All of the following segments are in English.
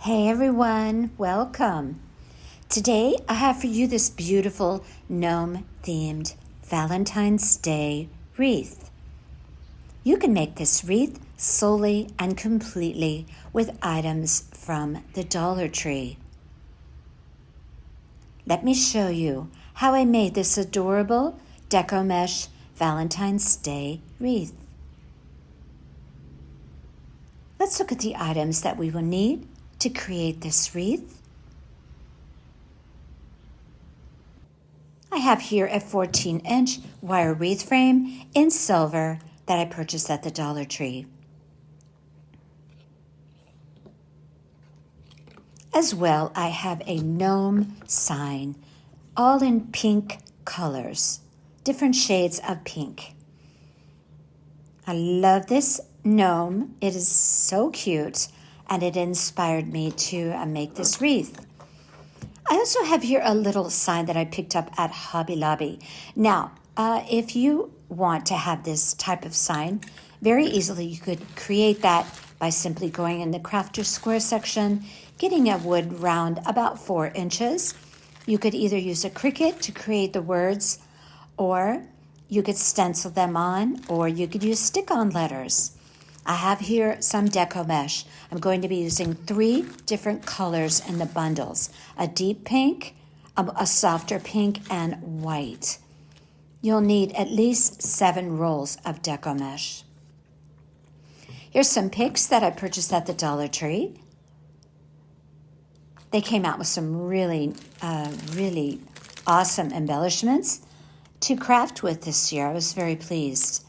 Hey everyone, welcome. Today I have for you this beautiful gnome themed Valentine's Day wreath. You can make this wreath solely and completely with items from the Dollar Tree. Let me show you how I made this adorable deco mesh Valentine's Day wreath. Let's look at the items that we will need to create this wreath. I have here a 14-inch wire wreath frame in silver that I purchased at the Dollar Tree. As well, I have a gnome sign, all in pink colors, different shades of pink. I love this gnome. It is so cute, and it inspired me to make this wreath. I also have here a little sign that I picked up at Hobby Lobby. Now, if you want to have this type of sign, very easily you could create that by simply going in the Crafter Square section, getting a wood round about 4 inches. You could either use a Cricut to create the words, or you could stencil them on, or you could use stick-on letters. I have here some deco mesh. I'm going to be using 3 different colors in the bundles: a deep pink, a softer pink, and white. You'll need at least 7 rolls of deco mesh. Here's some picks that I purchased at the Dollar Tree. They came out with some really awesome embellishments to craft with this year. I was very pleased.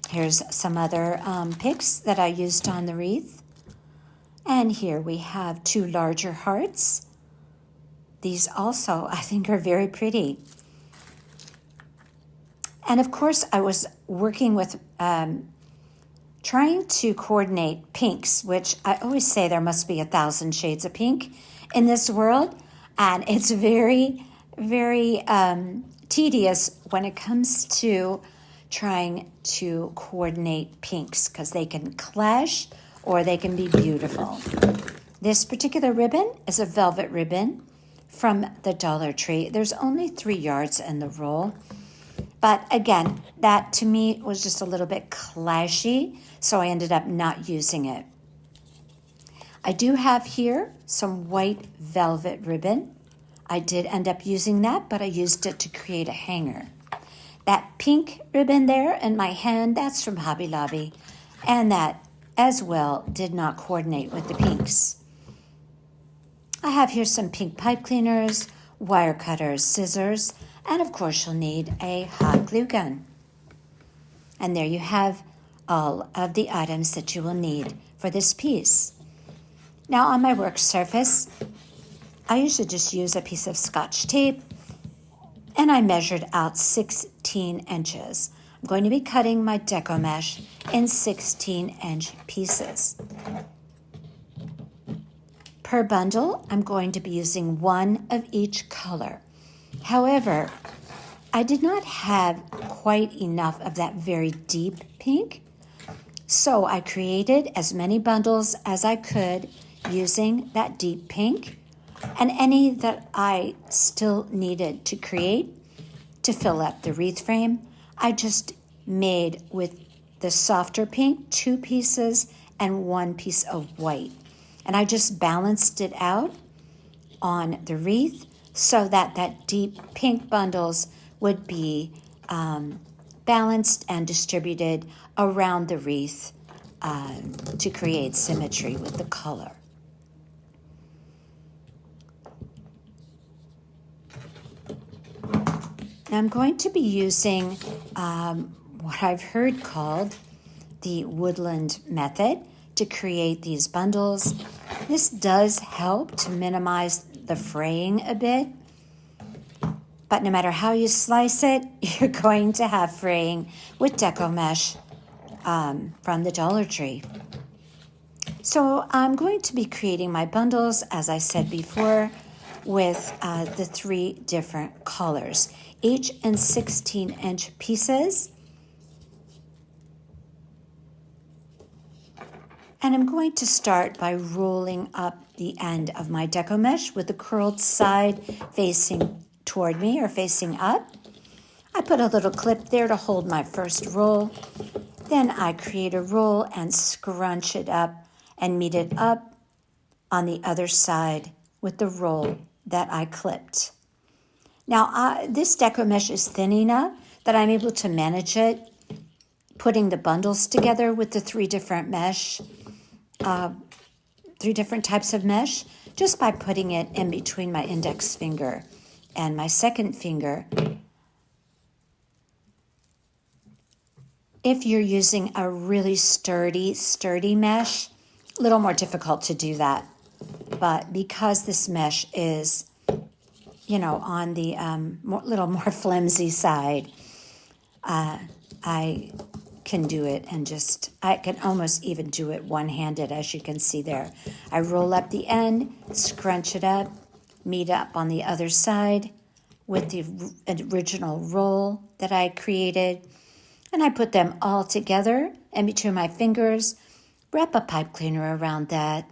Here's some other picks that I used on the wreath. And here we have 2 larger hearts. These also, I think, are very pretty. And of course, I was working with trying to coordinate pinks, which I always say there must be 1,000 shades of pink in this world. And it's very, very tedious when it comes to trying to coordinate pinks, because they can clash or they can be beautiful. This particular ribbon is a velvet ribbon from the Dollar Tree. There's only 3 yards in the roll. But again, that to me was just a little bit clashy, so I ended up not using it. I do have here some white velvet ribbon. I did end up using that, but I used it to create a hanger. That pink ribbon there in my hand, that's from Hobby Lobby, and that as well did not coordinate with the pinks. I have here some pink pipe cleaners, wire cutters, scissors, and of course you'll need a hot glue gun. And there you have all of the items that you will need for this piece. Now on my work surface, I usually just use a piece of Scotch tape, and I measured out 16 inches. I'm going to be cutting my deco mesh in 16-inch pieces. Per bundle, I'm going to be using 1 of each color. However, I did not have quite enough of that very deep pink, so I created as many bundles as I could using that deep pink, and any that I still needed to create to fill up the wreath frame, I just made with the softer pink 2 pieces and 1 piece of white. And I just balanced it out on the wreath so that that deep pink bundles would be balanced and distributed around the wreath to create symmetry with the color. Now I'm going to be using what I've heard called the woodland method to create these bundles. This does help to minimize the fraying a bit, but no matter how you slice it, you're going to have fraying with deco mesh from the Dollar Tree. So I'm going to be creating my bundles, as I said before, with the 3 different colors, each in 16-inch pieces. And I'm going to start by rolling up the end of my deco mesh with the curled side facing toward me or facing up. I put a little clip there to hold my first roll. Then I create a roll and scrunch it up and meet it up on the other side with the roll that I clipped. Now, this deco mesh is thin enough that I'm able to manage it, putting the bundles together with the three different types of mesh, just by putting it in between my index finger and my second finger. If you're using a really sturdy mesh, a little more difficult to do that. But because this mesh is, on the little more flimsy side, I can do it I can almost even do it one-handed, as you can see there. I roll up the end, scrunch it up, meet up on the other side with the original roll that I created, and I put them all together in between my fingers, wrap a pipe cleaner around that,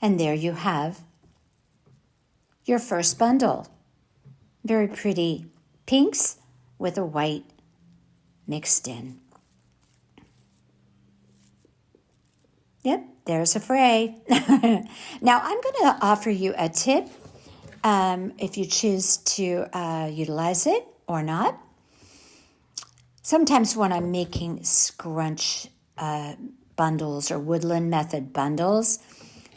and there you have your first bundle. Very pretty pinks with a white mixed in. Yep, there's a fray. Now I'm going to offer you a tip if you choose to utilize it or not. Sometimes when I'm making scrunch bundles or woodland method bundles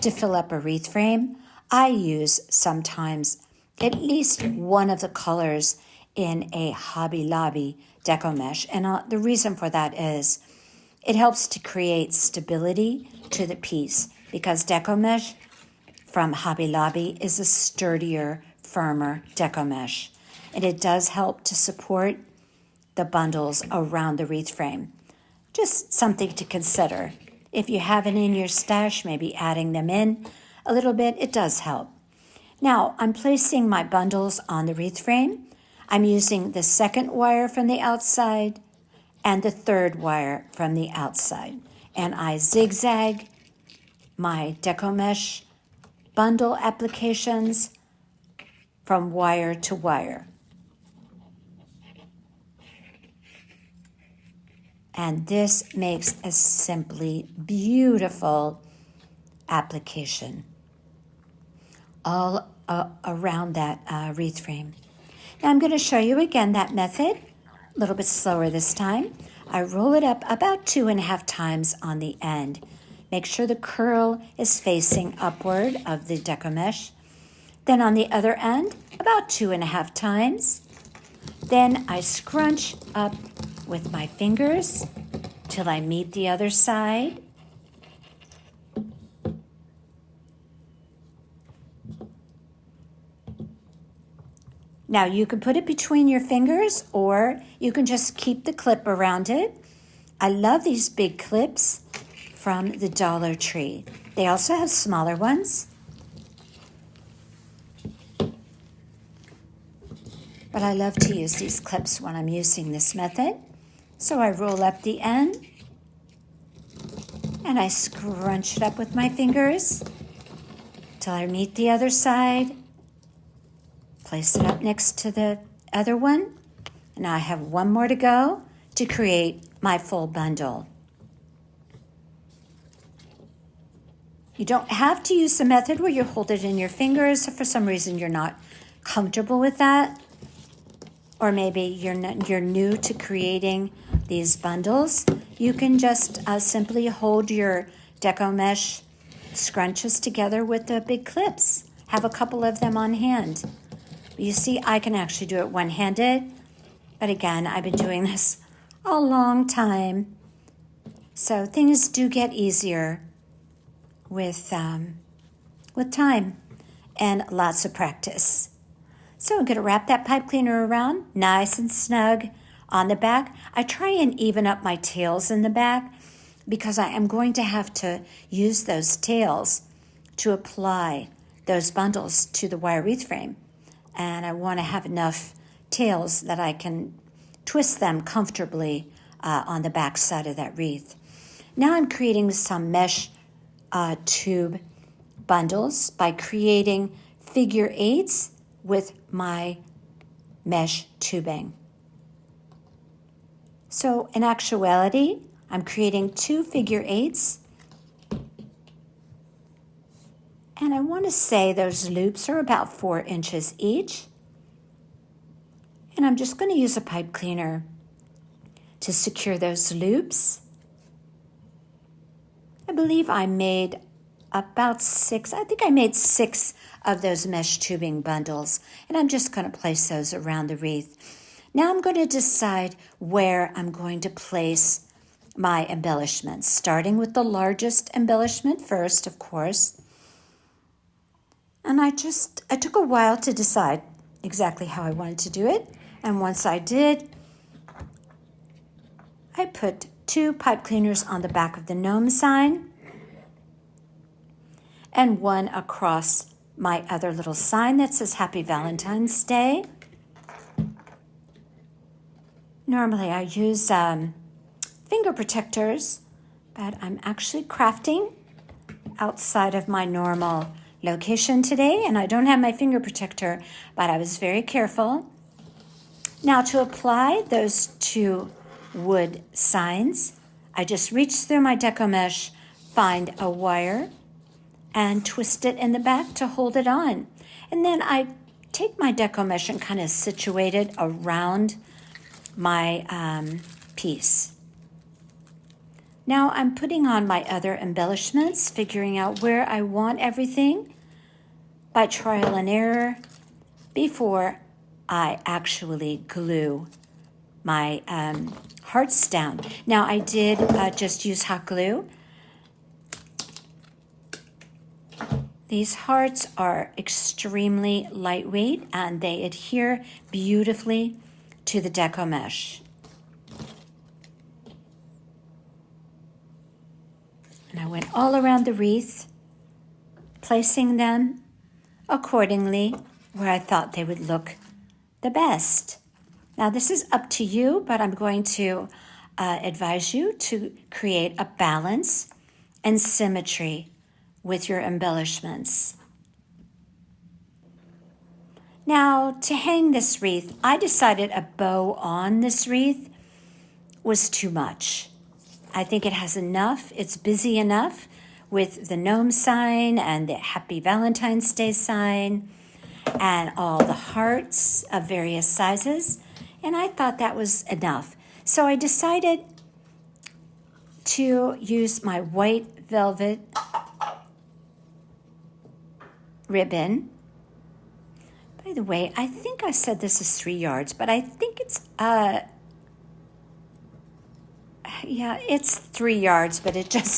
to fill up a wreath frame, I use sometimes at least one of the colors in a Hobby Lobby deco mesh. And the reason for that is it helps to create stability to the piece, because deco mesh from Hobby Lobby is a sturdier, firmer deco mesh. And it does help to support the bundles around the wreath frame. Just something to consider. If you have it in your stash, maybe adding them in a little bit, it does help. Now, I'm placing my bundles on the wreath frame. I'm using the second wire from the outside and the third wire from the outside. And I zigzag my deco mesh bundle applications from wire to wire. And this makes a simply beautiful application all around that wreath frame. Now I'm going to show you again that method, a little bit slower this time. I roll it up about 2.5 times on the end. Make sure the curl is facing upward of the deco mesh. Then on the other end, about 2.5 times. Then I scrunch up with my fingers till I meet the other side. Now you can put it between your fingers, or you can just keep the clip around it. I love these big clips from the Dollar Tree. They also have smaller ones. But I love to use these clips when I'm using this method. So I roll up the end and I scrunch it up with my fingers till I meet the other side. Place it up next to the other one. And I have one more to go to create my full bundle. You don't have to use the method where you hold it in your fingers if for some reason you're not comfortable with that. Or maybe you're new to creating these bundles. You can just simply hold your deco mesh scrunches together with the big clips. Have a couple of them on hand. You see, I can actually do it one-handed. But again, I've been doing this a long time. So things do get easier with time and lots of practice. So I'm going to wrap that pipe cleaner around nice and snug on the back. I try and even up my tails in the back because I am going to have to use those tails to apply those bundles to the wire wreath frame. And I want to have enough tails that I can twist them comfortably on the back side of that wreath. Now I'm creating some mesh tube bundles by creating figure eights with my mesh tubing. So in actuality, I'm creating 2 figure eights. And I want to say those loops are about 4 inches each. And I'm just going to use a pipe cleaner to secure those loops. I believe I made about 6, I think I made 6 of those mesh tubing bundles, and I'm just going to place those around the wreath. Now I'm going to decide where I'm going to place my embellishments, starting with the largest embellishment first, of course. And I took a while to decide exactly how I wanted to do it, and once I did, I put 2 pipe cleaners on the back of the Gnome sign and 1 across my other little sign that says Happy Valentine's Day. Normally I use finger protectors, but I'm actually crafting outside of my normal location today, and I don't have my finger protector, but I was very careful. Now to apply those 2 wood signs, I just reach through my deco mesh, find a wire, and twist it in the back to hold it on. And then I take my deco mesh and kind of situate it around my piece. Now I'm putting on my other embellishments, figuring out where I want everything by trial and error before I actually glue my hearts down. Now I did just use hot glue. These hearts are extremely lightweight and they adhere beautifully to the deco mesh. And I went all around the wreath, placing them accordingly where I thought they would look the best. Now this is up to you, but I'm going to advise you to create a balance and symmetry with your embellishments. Now to hang this wreath, I decided a bow on this wreath was too much. I think it has enough, it's busy enough with the Gnome sign and the Happy Valentine's Day sign and all the hearts of various sizes, and I thought that was enough. So I decided to use my white velvet ribbon. By the way, I think I said this is 3 yards, but I think it's it's 3 yards, but it just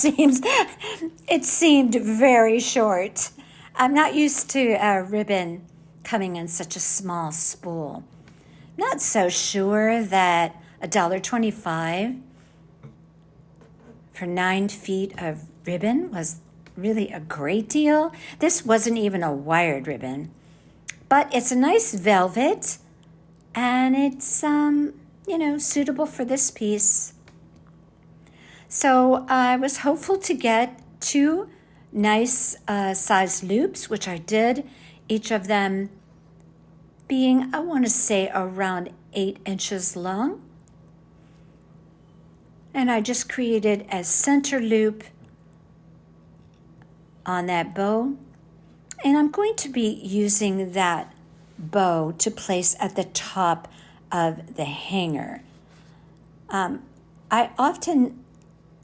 seemed very short. I'm not used to a ribbon coming in such a small spool. Not so sure that $1.25 for 9 feet of ribbon was really a great deal. This wasn't even a wired ribbon, but it's a nice velvet and it's, suitable for this piece. So I was hopeful to get 2 nice size loops, which I did, each of them being, I want to say, around 8 inches long. And I just created a center loop on that bow. And I'm going to be using that bow to place at the top of the hanger. I often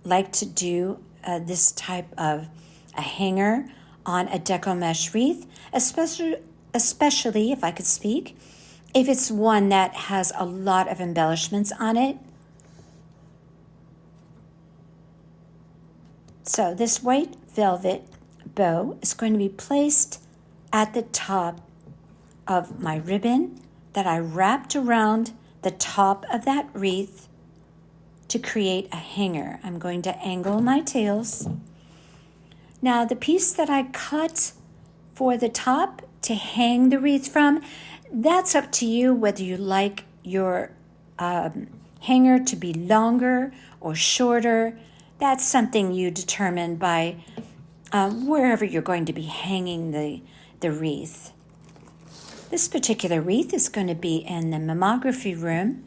like to do this type of a hanger on a deco mesh wreath, especially if I could speak, if it's one that has a lot of embellishments on it. So this white velvet bow is going to be placed at the top of my ribbon that I wrapped around the top of that wreath to create a hanger. I'm going to angle my tails. Now the piece that I cut for the top to hang the wreath from, that's up to you whether you like your hanger to be longer or shorter. That's something you determine by wherever you're going to be hanging the wreath. This particular wreath is going to be in the mammography room.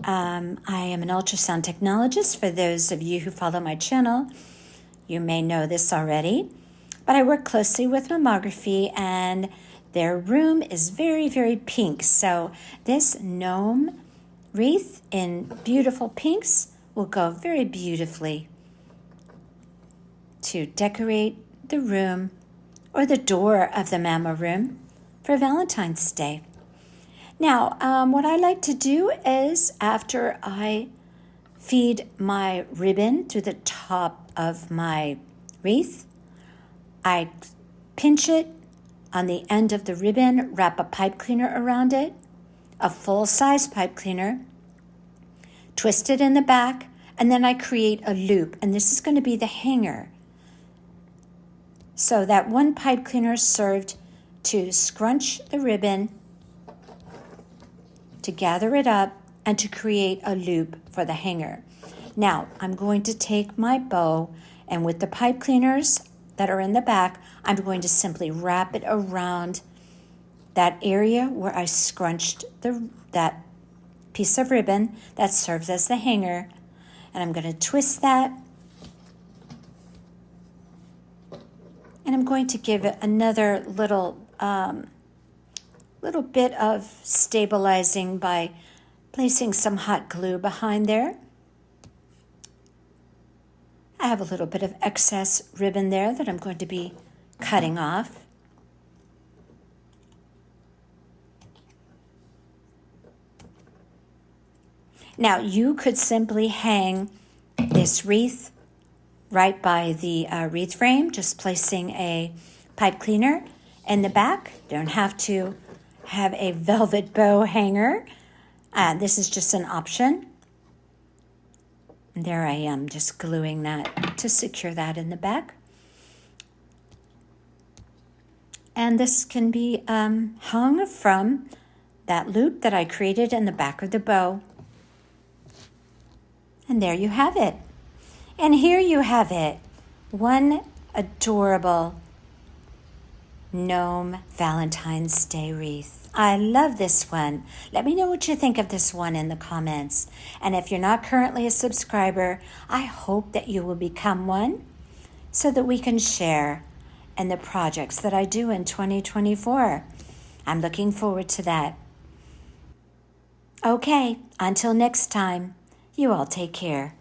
I am an ultrasound technologist. For those of you who follow my channel, you may know this already, but I work closely with mammography, and their room is very, very pink. So this gnome wreath in beautiful pinks will go very beautifully to decorate the room or the door of the mammo room for Valentine's Day. Now, what I like to do is, after I feed my ribbon through the top of my wreath, I pinch it on the end of the ribbon, wrap a pipe cleaner around it, a full-size pipe cleaner, twist it in the back, and then I create a loop, and this is going to be the hanger. So that one pipe cleaner served to scrunch the ribbon, to gather it up, and to create a loop for the hanger. Now, I'm going to take my bow, and with the pipe cleaners that are in the back, I'm going to simply wrap it around that area where I scrunched that piece of ribbon that serves as the hanger, and I'm going to twist that, and I'm going to give it another little bit of stabilizing by placing some hot glue behind there. I have a little bit of excess ribbon there that I'm going to be cutting off. Now, you could simply hang this wreath right by the wreath frame, just placing a pipe cleaner in the back. Don't have to have a velvet bow hanger. This is just an option. And there I am, just gluing that to secure that in the back. And this can be hung from that loop that I created in the back of the bow. And there you have it. And here you have it. One adorable gnome Valentine's Day wreath. I love this one. Let me know what you think of this one in the comments. And if you're not currently a subscriber, I hope that you will become one so that we can share in the projects that I do in 2024. I'm looking forward to that. Okay, until next time, you all take care.